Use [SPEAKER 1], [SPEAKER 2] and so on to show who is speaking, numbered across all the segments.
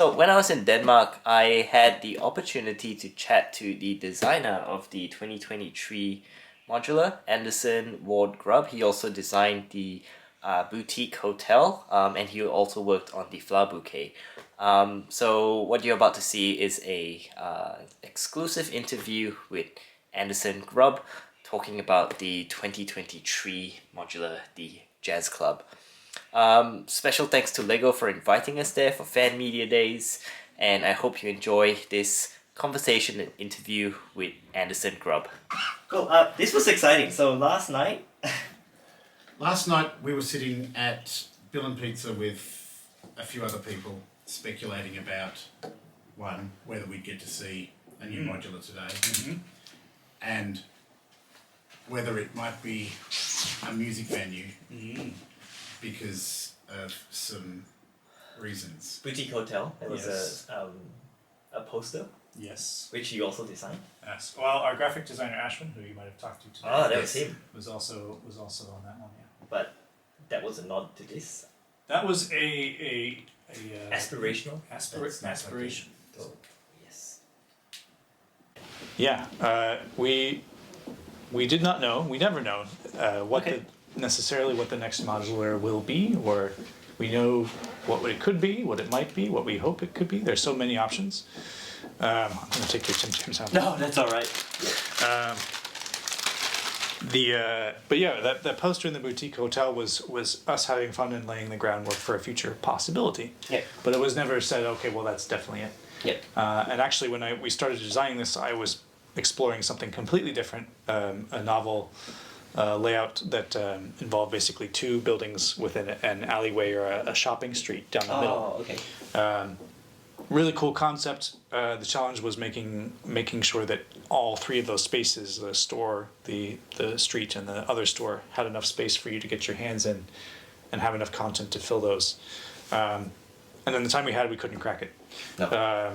[SPEAKER 1] So when I was in Denmark, I had the opportunity to chat to the designer of the 2023 Modular, Anderson Ward Grubb. He also designed the boutique hotel, and he also worked on the flower bouquet. So what you're about to see is a exclusive interview with Anderson Grubb talking about the 2023 Modular, the Jazz Club. Special thanks to LEGO for inviting us there for Fan Media Days, and I hope you enjoy this conversation and interview with Anderson Grubb. Cool. This was exciting. So last night
[SPEAKER 2] we were sitting at Bill and Pizza with a few other people speculating about, one, whether we'd get to see a new modular today, and whether it might be a music venue. Because of some reasons.
[SPEAKER 1] Boutique Hotel. It was a poster.
[SPEAKER 3] Yes.
[SPEAKER 1] Which you also designed.
[SPEAKER 3] Yes. Well, our graphic designer Ashwin, who you might have talked to today,
[SPEAKER 1] that was him.
[SPEAKER 3] Was also on that one. Yeah.
[SPEAKER 1] But that was a nod to this.
[SPEAKER 3] That was a
[SPEAKER 1] aspirational.
[SPEAKER 3] Aspiration.
[SPEAKER 1] So, yes.
[SPEAKER 3] Yeah. We did not know. We never know necessarily what the next modular will be, or we know what it could be, what it might be, what we hope it could be. There's so many options. I'm going to take your Tim Tams out.
[SPEAKER 1] No, that's all right.
[SPEAKER 3] But yeah, that poster in the boutique hotel was us having fun and laying the groundwork for a future possibility.
[SPEAKER 1] Yeah.
[SPEAKER 3] But it was never said, okay, well, that's definitely it.
[SPEAKER 1] Yeah.
[SPEAKER 3] And actually, when we started designing this, I was exploring something completely different, a novel layout that involved basically two buildings within an alleyway or a shopping street down the middle.
[SPEAKER 1] Oh, okay.
[SPEAKER 3] Really cool concept. The challenge was making sure that all three of those spaces, the store, the street, and the other store, had enough space for you to get your hands in and have enough content to fill those. And then the time we had, we couldn't crack it.
[SPEAKER 1] No.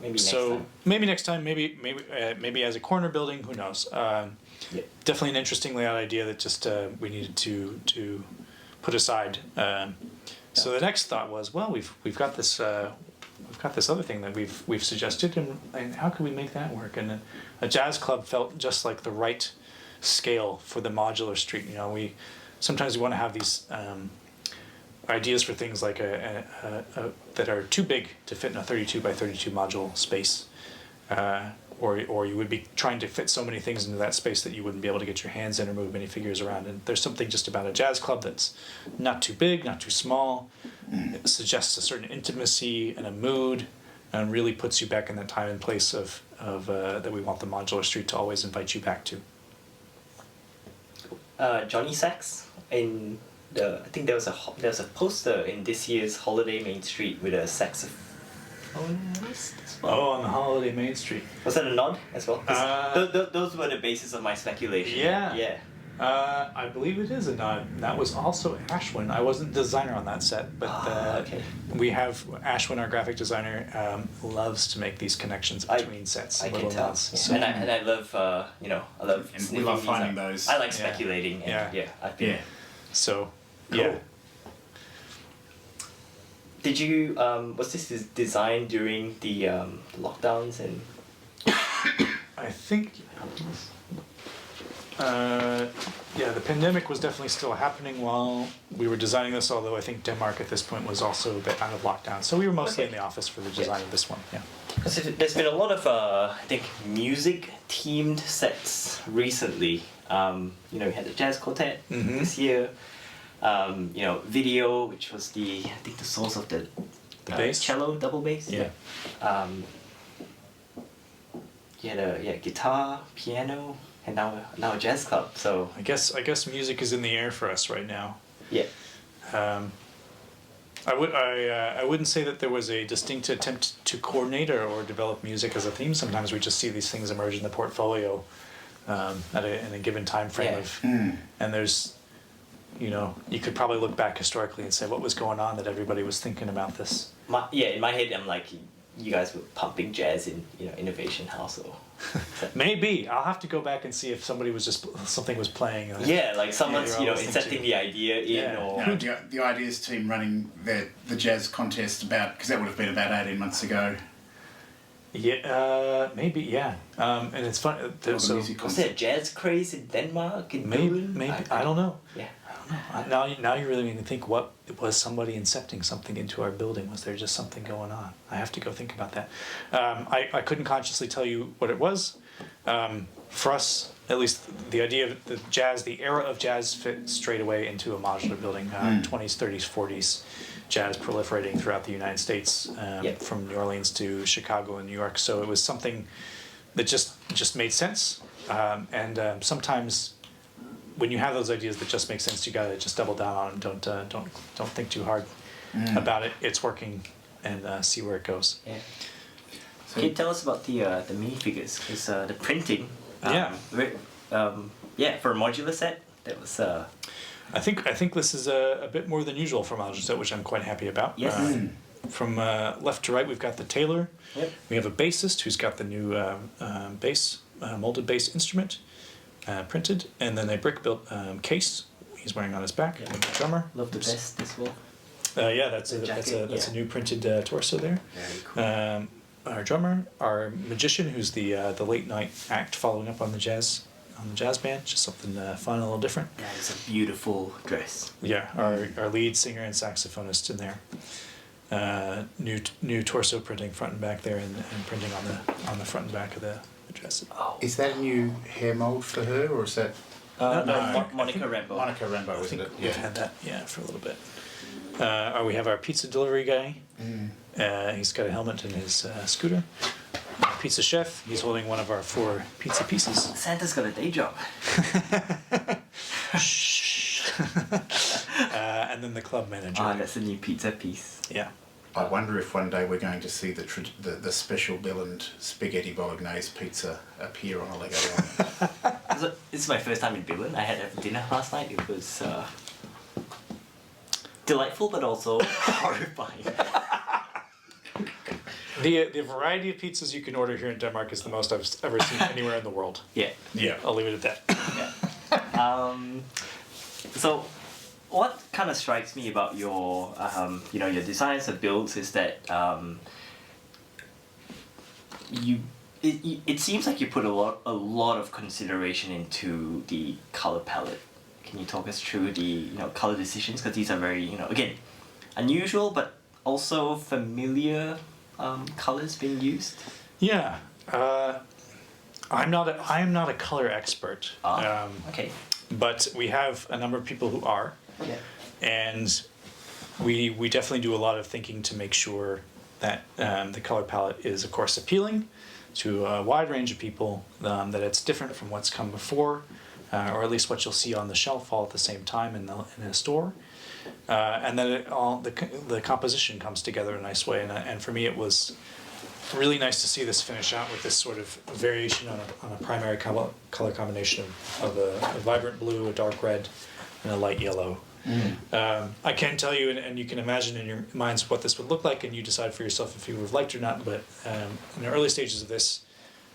[SPEAKER 1] Maybe next time.
[SPEAKER 3] Maybe next time. Maybe as a corner building. Who knows? Definitely an interesting layout idea that just we needed to put aside. So the next thought was, well, we've got this other thing that we've suggested, and how could we make that work? And a jazz club felt just like the right scale for the modular street. You know, sometimes we want to have these ideas for things like that are too big to fit in a 32 by 32 module space, or you would be trying to fit so many things into that space that you wouldn't be able to get your hands in or move Minifigures around. And there's something just about a jazz club that's not too big, not too small. It suggests a certain intimacy and a mood, and really puts you back in that time and place of that we want the modular street to always invite you back to.
[SPEAKER 1] Johnny Sachs in I think there was a poster in this year's Holiday Main Street with a saxophonist as well.
[SPEAKER 3] Oh, on the Holiday Main Street.
[SPEAKER 1] Was that a nod as well? Those were the basis of my speculation.
[SPEAKER 3] Yeah. I believe it is a nod. That was also Ashwin. I wasn't the designer on that set, but
[SPEAKER 1] okay.
[SPEAKER 3] We have Ashwin, our graphic designer, loves to make these connections between sets.
[SPEAKER 1] I can tell. Yeah.
[SPEAKER 3] So,
[SPEAKER 1] and I love I love.
[SPEAKER 2] And we love finding those.
[SPEAKER 1] I like speculating.
[SPEAKER 3] So.
[SPEAKER 1] Cool.
[SPEAKER 3] Yeah.
[SPEAKER 1] Did you was this designed during the lockdowns and?
[SPEAKER 3] I think. The pandemic was definitely still happening while we were designing this. Although I think Denmark at this point was also a bit out of lockdown, so we were mostly in the office for the design of this one. Yeah.
[SPEAKER 1] Because there's been a lot of I think music themed sets recently. We had the jazz quartet this year. Video, which was the source of the
[SPEAKER 3] bass?
[SPEAKER 1] Cello double bass.
[SPEAKER 3] Yeah.
[SPEAKER 1] You had guitar, piano, and now a jazz club. So
[SPEAKER 3] I guess music is in the air for us right now.
[SPEAKER 1] Yeah.
[SPEAKER 3] I wouldn't say that there was a distinct attempt to coordinate or develop music as a theme. Sometimes we just see these things emerge in the portfolio in a given time frame and there's. You could probably look back historically and say what was going on that everybody was thinking about this.
[SPEAKER 1] In my head, I'm like, you guys were pumping jazz in Innovation House or
[SPEAKER 3] Maybe I'll have to go back and see if something was playing.
[SPEAKER 1] yeah, like someone's
[SPEAKER 3] you're all listening
[SPEAKER 1] inserting
[SPEAKER 3] to.
[SPEAKER 1] the idea in
[SPEAKER 3] Yeah.
[SPEAKER 1] or
[SPEAKER 2] The ideas team running the jazz contest because that would have been about 18 months ago.
[SPEAKER 3] Yeah, maybe yeah. And it's fun.
[SPEAKER 2] Or the
[SPEAKER 3] So
[SPEAKER 2] music
[SPEAKER 1] was there a jazz craze in Denmark? In Finland?
[SPEAKER 3] maybe I don't know.
[SPEAKER 1] Yeah.
[SPEAKER 3] Now you really make me think. What was somebody incepting something into our building? Was there just something going on? I have to go think about that. I couldn't consciously tell you what it was. For us, at least, the idea of the era of jazz fit straight away into a modular building. 20s, 30s, 40s, jazz proliferating throughout the United States, from New Orleans to Chicago and New York. So it was something that just made sense. And sometimes, when you have those ideas that just make sense, you gotta just double down on them. Don't think too hard about it. It's working, and see where it goes.
[SPEAKER 1] Yeah. Can you tell us about the minifigures? Because the printing. For a modular set, that was.
[SPEAKER 3] I think this is a bit more than usual for a modular set, which I'm quite happy about.
[SPEAKER 1] Yes.
[SPEAKER 3] From left to right, we've got the tailor.
[SPEAKER 1] Yep.
[SPEAKER 3] We have a bassist who's got the new bass, molded bass instrument printed, and then a brick-built case he's wearing on his back.
[SPEAKER 1] Yeah.
[SPEAKER 3] And the drummer.
[SPEAKER 1] Love the vest as well.
[SPEAKER 3] That's
[SPEAKER 1] The jacket,
[SPEAKER 3] a new printed torso there.
[SPEAKER 1] Very cool.
[SPEAKER 3] Our drummer, our magician, who's the late night act following up on the jazz band, just something fun, a little different.
[SPEAKER 1] That is a beautiful dress.
[SPEAKER 3] Yeah, our lead singer and saxophonist in there. New torso printing front and back there, and printing on the front and back of the dress.
[SPEAKER 1] Oh.
[SPEAKER 2] Is that a new hair mold for her, or is that
[SPEAKER 1] Monica Rambo.
[SPEAKER 2] Monica Rambo?
[SPEAKER 3] I
[SPEAKER 2] Isn't
[SPEAKER 3] think
[SPEAKER 2] it?
[SPEAKER 3] we've had that for a little bit. We have our pizza delivery guy. He's got a helmet and his scooter. Our pizza chef. He's holding one of our 4 pizza pieces.
[SPEAKER 1] Santa's got a day job.
[SPEAKER 3] Shh. And then the club manager.
[SPEAKER 1] That's a new pizza piece.
[SPEAKER 3] Yeah.
[SPEAKER 2] I wonder if one day we're going to see the special Bill and spaghetti bolognese pizza appear on a LEGO line.
[SPEAKER 1] This is my first time in Billund. I had dinner last night. It was delightful, but also horrifying.
[SPEAKER 3] The variety of pizzas you can order here in Denmark is the most I've ever seen anywhere in the world.
[SPEAKER 1] Yeah.
[SPEAKER 2] Yeah.
[SPEAKER 3] I'll leave it at that.
[SPEAKER 1] Yeah. So, what kind of strikes me about your your designs and builds is that it seems like you put a lot of consideration into the color palette. Can you talk us through the color decisions, because these are very again unusual but also familiar colors being used?
[SPEAKER 3] Yeah. I am not a color expert.
[SPEAKER 1] Okay.
[SPEAKER 3] But we have a number of people who are.
[SPEAKER 1] Yeah.
[SPEAKER 3] And we definitely do a lot of thinking to make sure that the color palette is, of course, appealing to a wide range of people, that it's different from what's come before, or at least what you'll see on the shelf all at the same time in a store. And then the composition comes together in a nice way. And for me, it was really nice to see this finish out with this sort of variation on a primary color combination of a vibrant blue, a dark red, and a light yellow. I can tell you, and you can imagine in your minds what this would look like, and you decide for yourself if you would have liked it or not, but in the early stages of this,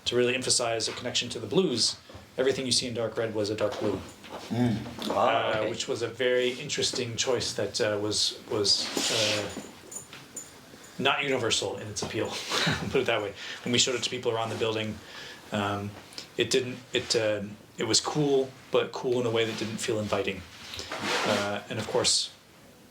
[SPEAKER 3] to really emphasize a connection to the blues, everything you see in dark red was a dark blue.
[SPEAKER 1] Okay.
[SPEAKER 3] Which was a very interesting choice that was not universal in its appeal. Put it that way. When we showed it to people around the building, it was cool, but cool in a way that didn't feel inviting. And of course,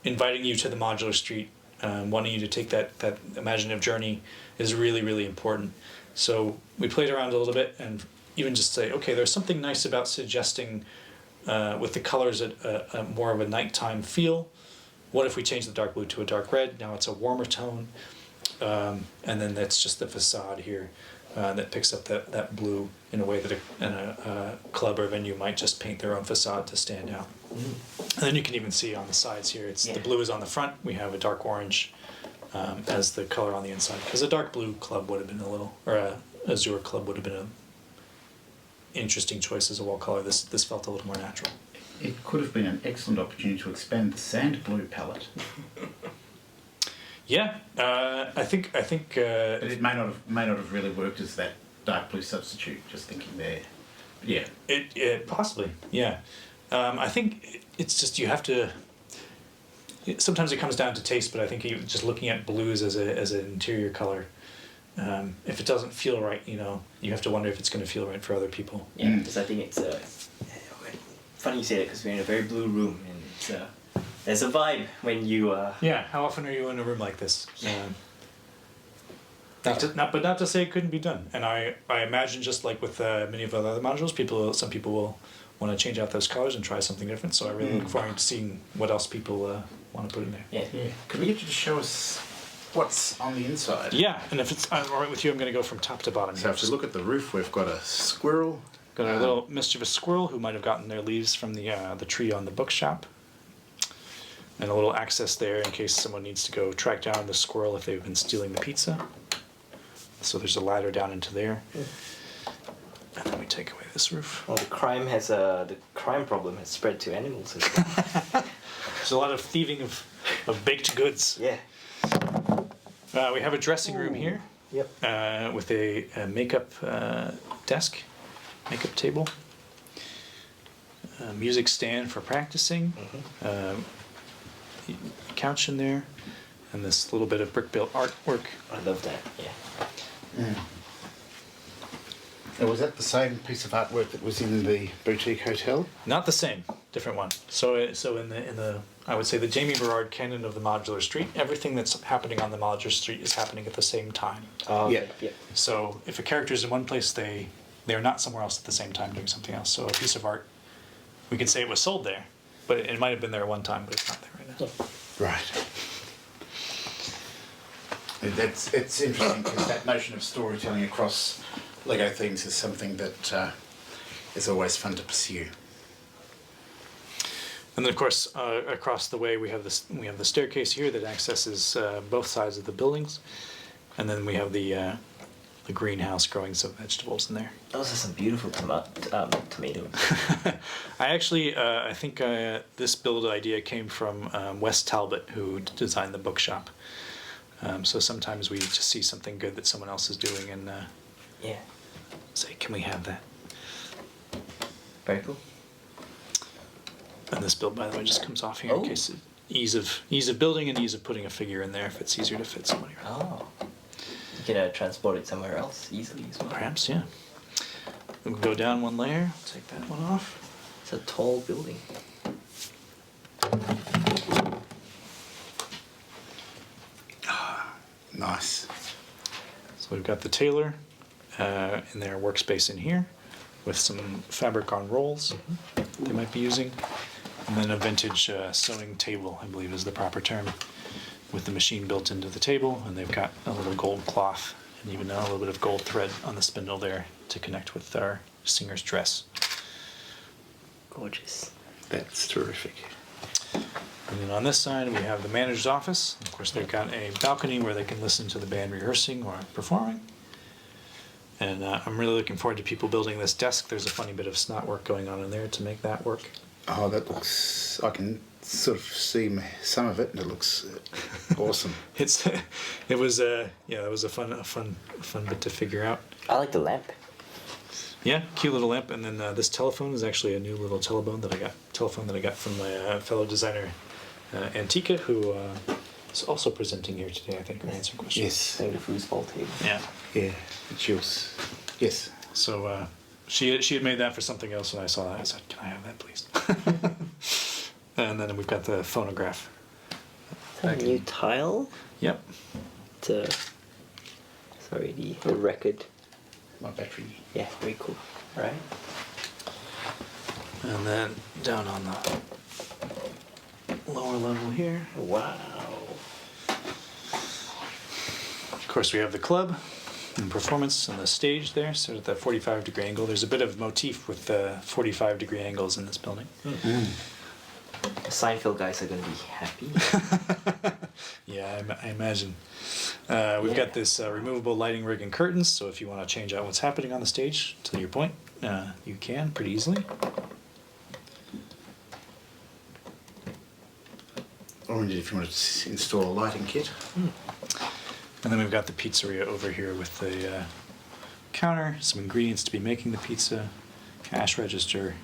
[SPEAKER 3] inviting you to the modular street, wanting you to take that imaginative journey is really, really important. So we played around a little bit and even just say, okay, there's something nice about suggesting with the colors a more of a nighttime feel. What if we change the dark blue to a dark red? Now it's a warmer tone. And then that's just the facade here that picks up that blue in a way that a club or venue might just paint their own facade to stand out. And then you can even see on the sides here, the blue is on the front. We have a dark orange as the color on the inside. Because a dark blue club would have been or a azure club would have been an interesting choice as a wall color. This felt a little more natural.
[SPEAKER 2] It could have been an excellent opportunity to expand the sand blue palette.
[SPEAKER 3] Yeah, I think.
[SPEAKER 2] But it may not have really worked as that dark blue substitute. Just thinking there. Yeah.
[SPEAKER 3] It possibly, yeah. I think it's just you have to. Sometimes it comes down to taste, but I think just looking at blues as an interior color, if it doesn't feel right, you have to wonder if it's going to feel right for other people.
[SPEAKER 1] Yeah, because I think it's funny you say that because we're in a very blue room and it's there's a vibe when you
[SPEAKER 3] Yeah. How often are you in a room like this? Not to say it couldn't be done. And I imagine just like with many of the other modules, some people will want to change out those colors and try something different. So I really look forward to seeing what else people want to put in there.
[SPEAKER 1] yeah.
[SPEAKER 2] Could we get you to show us what's on the inside?
[SPEAKER 3] Yeah, and if it's all right with you, I'm going to go from top to bottom.
[SPEAKER 2] So
[SPEAKER 3] here.
[SPEAKER 2] if you look at the roof, we've got a squirrel.
[SPEAKER 3] Got a little mischievous squirrel who might have gotten their leaves from the tree on the bookshop. And a little access there in case someone needs to go track down the squirrel if they've been stealing the pizza. So there's a ladder down into there. And then we take away this roof.
[SPEAKER 1] Well, the crime problem has spread to animals as well.
[SPEAKER 3] There's a lot of thieving of baked goods.
[SPEAKER 1] Yeah.
[SPEAKER 3] We have a dressing room here.
[SPEAKER 1] Yep.
[SPEAKER 3] With a makeup desk, makeup table. A music stand for practicing. Couch in there. And this little bit of brick-built artwork.
[SPEAKER 1] I love that. Yeah.
[SPEAKER 2] And was that the same piece of artwork that was in the boutique hotel?
[SPEAKER 3] Not the same, different one. So in the I would say the Jamie Berard canon of the modular street, everything that's happening on the modular street is happening at the same time.
[SPEAKER 1] Oh,
[SPEAKER 2] Yeah.
[SPEAKER 1] okay. Yeah.
[SPEAKER 3] So if a character's in one place, they're not somewhere else at the same time doing something else. So a piece of art, we could say it was sold there, but it might have been there at one time, but it's not there right now.
[SPEAKER 2] Right. It's interesting because that notion of storytelling across LEGO themes is something that is always fun to pursue.
[SPEAKER 3] And then of course across the way we have the staircase here that accesses both sides of the buildings, and then we have the greenhouse growing some vegetables in there.
[SPEAKER 1] Those are some beautiful tomatoes.
[SPEAKER 3] I actually I think this build idea came from Wes Talbot, who designed the bookshop. So sometimes we just see something good that someone else is doing and
[SPEAKER 1] Yeah.
[SPEAKER 3] say, can we have that?
[SPEAKER 1] Very cool.
[SPEAKER 3] And this build, by the way, just comes off here
[SPEAKER 1] Oh.
[SPEAKER 3] in case of ease of building and ease of putting a figure in there if it's easier to fit somebody.
[SPEAKER 1] Oh. You can transport it somewhere else easily as well.
[SPEAKER 3] Perhaps, yeah. We'll go down one layer, take that one off.
[SPEAKER 1] It's a tall building.
[SPEAKER 2] Nice.
[SPEAKER 3] So we've got the tailor in their workspace in here with some fabric on rolls they might be using. And then a vintage sewing table, I believe is the proper term, with the machine built into the table. And they've got a little gold cloth and even a little bit of gold thread on the spindle there to connect with our singer's dress.
[SPEAKER 1] Gorgeous.
[SPEAKER 2] That's terrific.
[SPEAKER 3] And then on this side, we have the manager's office. Of course, they've got a balcony where they can listen to the band rehearsing or performing. And I'm really looking forward to people building this desk. There's a funny bit of snot work going on in there to make that work.
[SPEAKER 2] Oh, that looks... I can sort of see some of it, and it looks awesome.
[SPEAKER 3] It was a fun bit to figure out.
[SPEAKER 1] I like the lamp.
[SPEAKER 3] Yeah, cute little lamp. And then this telephone is actually a new little telephone that I got from my fellow designer Antika, who is also presenting here today, I think, or answering questions.
[SPEAKER 2] Yes.
[SPEAKER 1] And the foosball table.
[SPEAKER 3] Yeah.
[SPEAKER 2] Yeah. She was... Yes.
[SPEAKER 3] So she had made that for something else, and I saw that. I said, "Can I have that, please?" And then we've got the phonograph.
[SPEAKER 1] Is that a new tile?
[SPEAKER 3] Yep.
[SPEAKER 1] The record.
[SPEAKER 2] My battery.
[SPEAKER 1] Yeah, very cool. Right.
[SPEAKER 3] And then down on the lower level here,
[SPEAKER 1] Wow.
[SPEAKER 3] of course, we have the club and performance and the stage there. So at that 45-degree angle, there's a bit of motif with 45-degree angles in this building.
[SPEAKER 1] The Seinfeld guys are going to be happy.
[SPEAKER 3] Yeah, I imagine. We've got this removable lighting rig and curtains, so if you want to change out what's happening on the stage, to your point, you can pretty easily.
[SPEAKER 2] All or indeed if you wanted to install a lighting kit.
[SPEAKER 3] And then we've got the pizzeria over here with the counter, some ingredients to be making the pizza, cash register,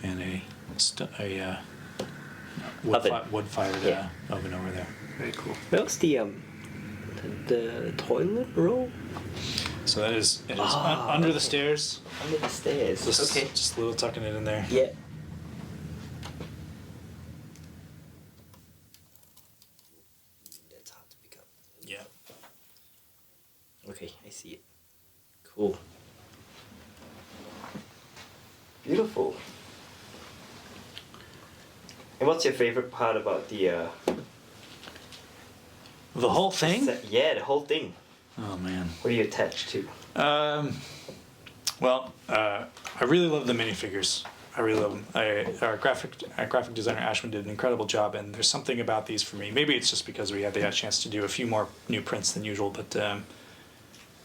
[SPEAKER 3] and a wood-fired oven over there.
[SPEAKER 1] Very cool. Where's the toilet roll?
[SPEAKER 3] So it is under the stairs.
[SPEAKER 1] Under the stairs. Okay.
[SPEAKER 3] Just a little tucking it in there.
[SPEAKER 1] Yeah. That's hard to pick up.
[SPEAKER 3] Yeah.
[SPEAKER 1] Okay, I see it. Cool. Beautiful. And what's your favorite part about the
[SPEAKER 3] whole thing?
[SPEAKER 1] Yeah, the whole thing.
[SPEAKER 3] Oh man.
[SPEAKER 1] What are you attached to?
[SPEAKER 3] Well, I really love the minifigures. I really love them. Our graphic designer Ashman did an incredible job, and there's something about these for me. Maybe it's just because we had the chance to do a few more new prints than usual, but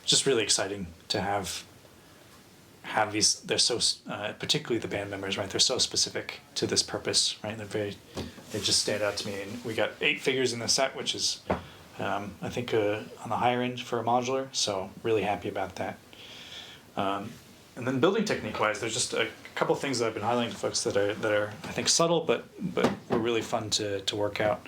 [SPEAKER 3] just really exciting to have these. They're so particularly the band members, right? They're so specific to this purpose, right? They just stand out to me. And we got 8 figures in the set, which is I think on the higher end for a modular. So really happy about that. And then building technique wise, there's just a couple things that I've been highlighting to folks that are I think subtle, but were really fun to work out.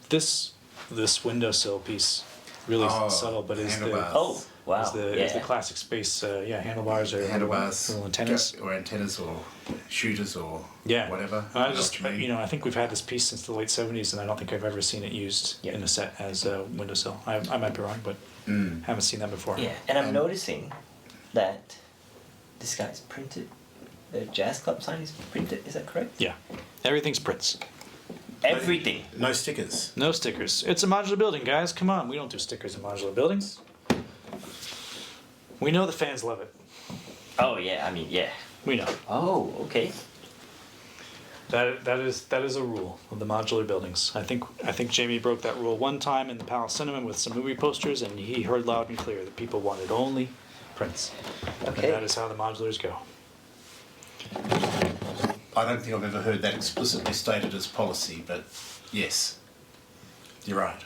[SPEAKER 3] This windowsill piece, really subtle, but is
[SPEAKER 2] handlebars.
[SPEAKER 3] Is the classic space handlebars or little antennas
[SPEAKER 2] or shooters or
[SPEAKER 3] yeah
[SPEAKER 2] whatever.
[SPEAKER 3] I think we've had this piece since the late 70s, and I don't think I've ever seen it used in a set as a windowsill. I might be wrong, but haven't seen that before.
[SPEAKER 1] Yeah, and I'm noticing that this guy's printed. The Jazz Club sign is printed. Is that correct?
[SPEAKER 3] Yeah, everything's prints.
[SPEAKER 1] Everything.
[SPEAKER 2] No stickers.
[SPEAKER 3] No stickers. It's a modular building, guys. Come on, we don't do stickers in modular buildings. We know the fans love it.
[SPEAKER 1] Oh yeah, I mean yeah.
[SPEAKER 3] We know.
[SPEAKER 1] Oh okay.
[SPEAKER 3] That is a rule of the modular buildings. I think Jamie broke that rule one time in the Palace Cinema with some movie posters, and he heard loud and clear that people wanted only prints.
[SPEAKER 1] Okay.
[SPEAKER 3] And that is how the modulars go.
[SPEAKER 2] I don't think I've ever heard that explicitly stated as policy, but yes, you're right.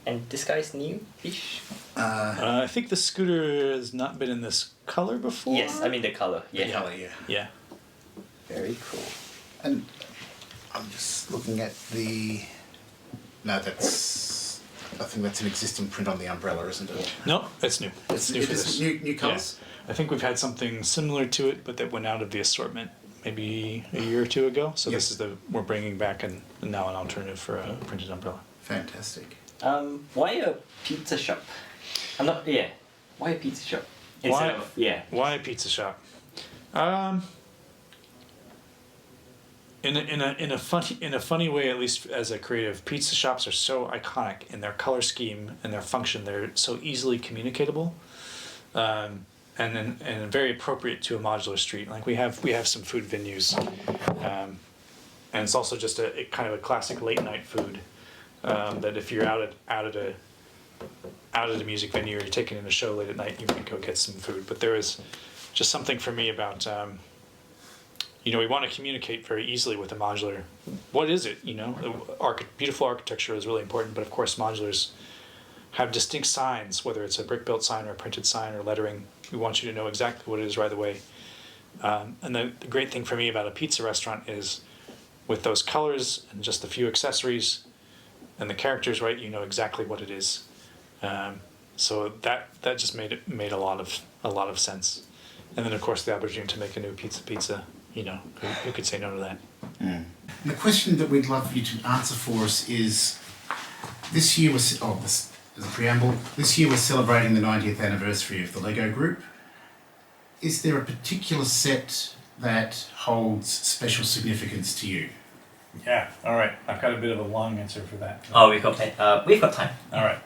[SPEAKER 1] And this guy's new-ish?
[SPEAKER 3] I think the scooter has not been in this color before.
[SPEAKER 1] Yes, I mean the color. Yeah.
[SPEAKER 2] The colour, yeah.
[SPEAKER 3] Yeah.
[SPEAKER 1] Very cool.
[SPEAKER 2] And I'm just looking at the... No, I think that's an existing print on the umbrella, isn't it?
[SPEAKER 3] No, it's new. It's new for this.
[SPEAKER 2] New colours?
[SPEAKER 3] Yeah. I think we've had something similar to it, but that went out of the assortment maybe a year or two ago. So
[SPEAKER 2] Yes.
[SPEAKER 3] this is we're bringing back now an alternative for a printed umbrella.
[SPEAKER 2] Fantastic.
[SPEAKER 1] Why a pizza shop? Why a pizza shop?
[SPEAKER 3] Why a pizza shop? In a funny way, at least as a creative, pizza shops are so iconic in their color scheme and their function. They're so easily communicatable, and very appropriate to a modular street. Like we have some food venues, and it's also just a kind of a classic late night food. That if you're out at a music venue or you're taking in a show late at night, you might go get some food. But there is just something for me about, we want to communicate very easily with a modular. What is it? Beautiful architecture is really important, but of course modulars have distinct signs, whether it's a brick-built sign or a printed sign or lettering. We want you to know exactly what it is right away. And the great thing for me about a pizza restaurant is with those colors and just a few accessories, and the characters, right? You know exactly what it is, so that just made a lot of sense. And then of course the opportunity to make a new pizza. Who could say no to that?
[SPEAKER 2] And the question that we'd love you to answer for us is: this year was as a preamble. This year we're celebrating the 90th anniversary of the LEGO Group. Is there a particular set that holds special significance to you?
[SPEAKER 3] Yeah. All right. I've got a bit of a long answer for that.
[SPEAKER 1] Oh, we've got time.
[SPEAKER 3] All right.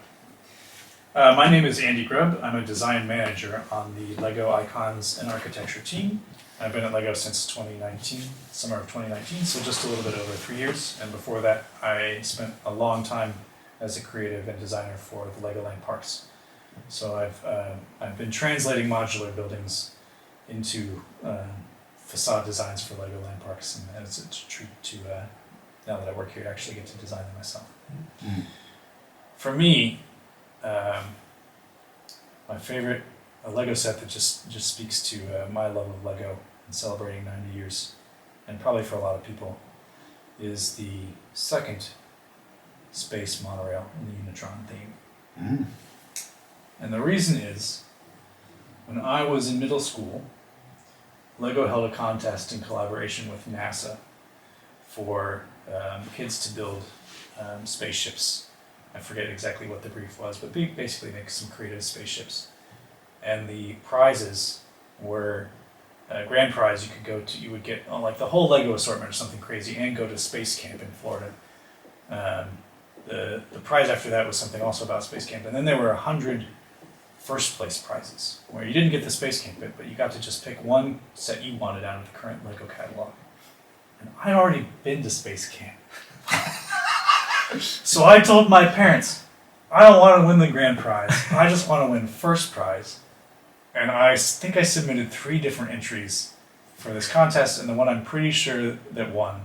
[SPEAKER 3] My name is Andy Grubb. I'm a design manager on the LEGO Icons and Architecture team. I've been at LEGO since 2019, summer of 2019, so just a little bit over 3 years. And before that, I spent a long time as a creative and designer for the Legoland parks. So I've been translating modular buildings into facade designs for LEGO land parks, and it's a treat to now that I work here to actually get to design them myself. For me, my favorite a LEGO set that just speaks to my love of LEGO and celebrating 90 years, and probably for a lot of people, is the second space monorail in the Unitron theme. And the reason is, when I was in middle school, LEGO held a contest in collaboration with NASA for kids to build spaceships. I forget exactly what the brief was, but basically make some creative spaceships. And the prizes were grand prize you would get like the whole LEGO assortment or something crazy, and go to space camp in Florida. The prize after that was something also about space camp, and then there were 100 first place prizes where you didn't get the space camp bit, but you got to just pick one set you wanted out of the current LEGO catalog. And I'd already been to space camp. So I told my parents, I don't want to win the grand prize. I just want to win first prize. And I think I submitted 3 different entries for this contest, and the one I'm pretty sure that won,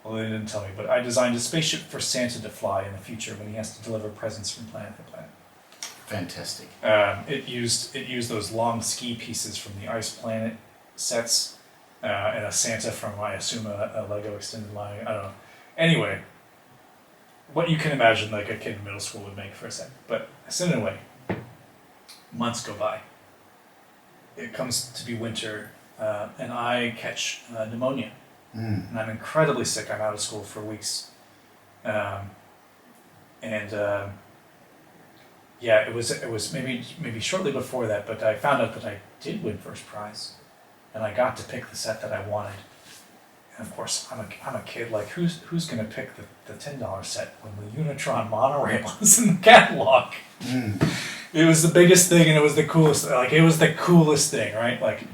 [SPEAKER 3] well, they didn't tell me, but I designed a spaceship for Santa to fly in the future when he has to deliver presents from planet to planet.
[SPEAKER 2] Fantastic.
[SPEAKER 3] It used those long ski pieces from the Ice Planet sets, and a Santa from, I assume, a LEGO extended line. I don't know. Anyway, what you can imagine like a kid in middle school would make for a set. But I sent it away. Months go by. It comes to be winter, and I catch pneumonia. And I'm incredibly sick. I'm out of school for weeks. Yeah, it was maybe shortly before that, but I found out that I did win first prize, and I got to pick the set that I wanted. And of course, I'm a kid. Like, who's gonna pick the $10 set when the Unitron monorail is in the catalog? It was the biggest thing, and it was the coolest. Like, it was the coolest thing, right? Like,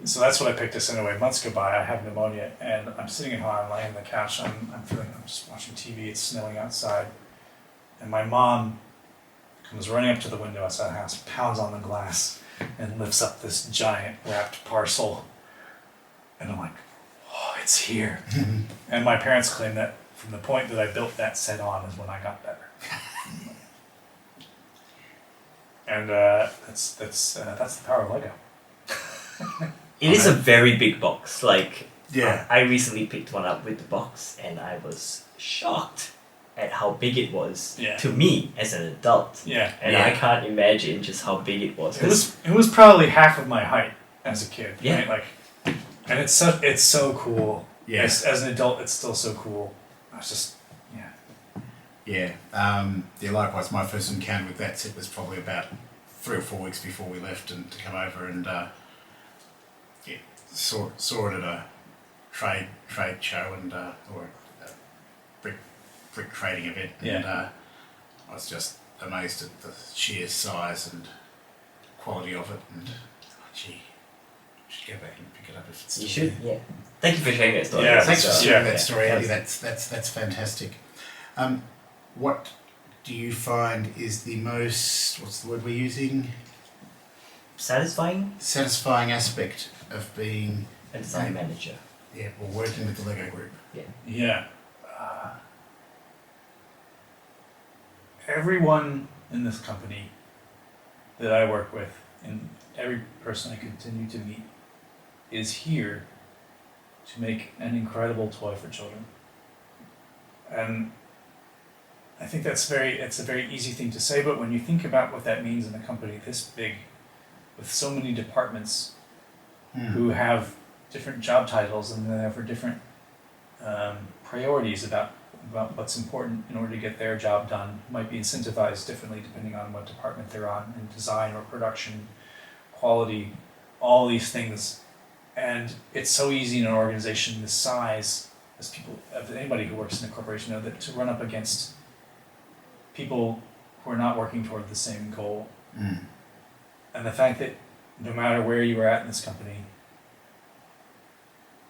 [SPEAKER 3] so that's what I picked to send away. Months go by. I have pneumonia, and I'm sitting at home. I'm laying on the couch. I'm just watching TV. It's snowing outside. And my mom comes running up to the window outside the house, pounds on the glass, and lifts up this giant wrapped parcel. And I'm like, oh, it's here. And my parents claim that from the point that I built that set on is when I got better. And that's the power of LEGO.
[SPEAKER 1] It is a very big box. Like,
[SPEAKER 2] Yeah.
[SPEAKER 1] I recently picked one up with the box, and I was shocked at how big it was to me as an adult.
[SPEAKER 3] Yeah.
[SPEAKER 1] And I can't imagine just how big it was.
[SPEAKER 3] It was probably half of my height as a kid.
[SPEAKER 1] Yeah.
[SPEAKER 3] Right? Like, and it's so cool.
[SPEAKER 2] Yeah.
[SPEAKER 3] As an adult, it's still so cool. I was just,
[SPEAKER 2] Yeah. Likewise, my first encounter with that set was probably about 3 or 4 weeks before we left and to come over, and saw it at a trade show and or a brick trading event, and I was just amazed at the sheer size and quality of it, and gee, I should go back and pick it up if it's still
[SPEAKER 1] You should,
[SPEAKER 2] there.
[SPEAKER 1] yeah. Thank you for sharing that story.
[SPEAKER 3] Yeah,
[SPEAKER 2] Thanks for sharing that
[SPEAKER 3] Yeah.
[SPEAKER 2] story, Andy. That's fantastic. What do you find is the most, what's the word we're using?
[SPEAKER 1] Satisfying?
[SPEAKER 2] Satisfying aspect of being
[SPEAKER 1] A design manager.
[SPEAKER 2] or working with the LEGO group?
[SPEAKER 3] yeah. Everyone in this company that I work with, and every person I continue to meet, is here to make an incredible toy for children. And I think it's a very easy thing to say, but when you think about what that means in a company this big, with so many departments who have different job titles and therefore different priorities about what's important in order to get their job done, might be incentivized differently depending on what department they're on, in design or production, quality, all these things. And it's so easy in an organization this size, as anybody who works in a corporation know, that to run up against people who are not working toward the same goal. And the fact that no matter where you are at in this company,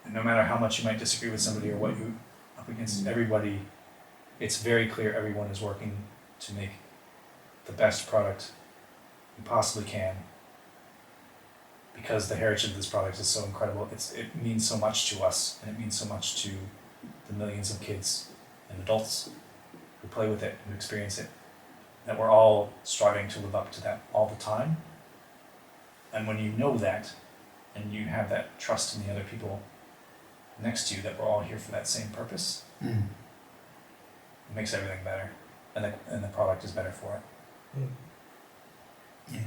[SPEAKER 3] and no matter how much you might disagree with somebody or what you're up against, everybody, it's very clear everyone is working to make the best product you possibly can,
[SPEAKER 4] because the heritage of this product is so incredible. It means so much to us, and it means so much to the millions of kids and adults who play with it, who experience it, that we're all striving to live up to that all the time. And when you know that, and you have that trust in the other people next to you, that we're all here for that same purpose, it makes everything better, and the product is better for it.
[SPEAKER 2] Yeah.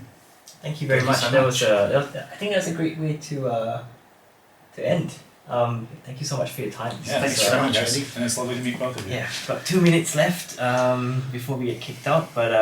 [SPEAKER 5] Thank you very much.
[SPEAKER 2] So
[SPEAKER 5] That was I think that's a great way to end. Thank you so much for your time.
[SPEAKER 4] Yeah, thanks
[SPEAKER 2] so
[SPEAKER 4] very
[SPEAKER 2] much,
[SPEAKER 4] much,
[SPEAKER 2] Andy.
[SPEAKER 4] and it's lovely to meet both of you.
[SPEAKER 5] Yeah, got 2 minutes left before we get kicked out, but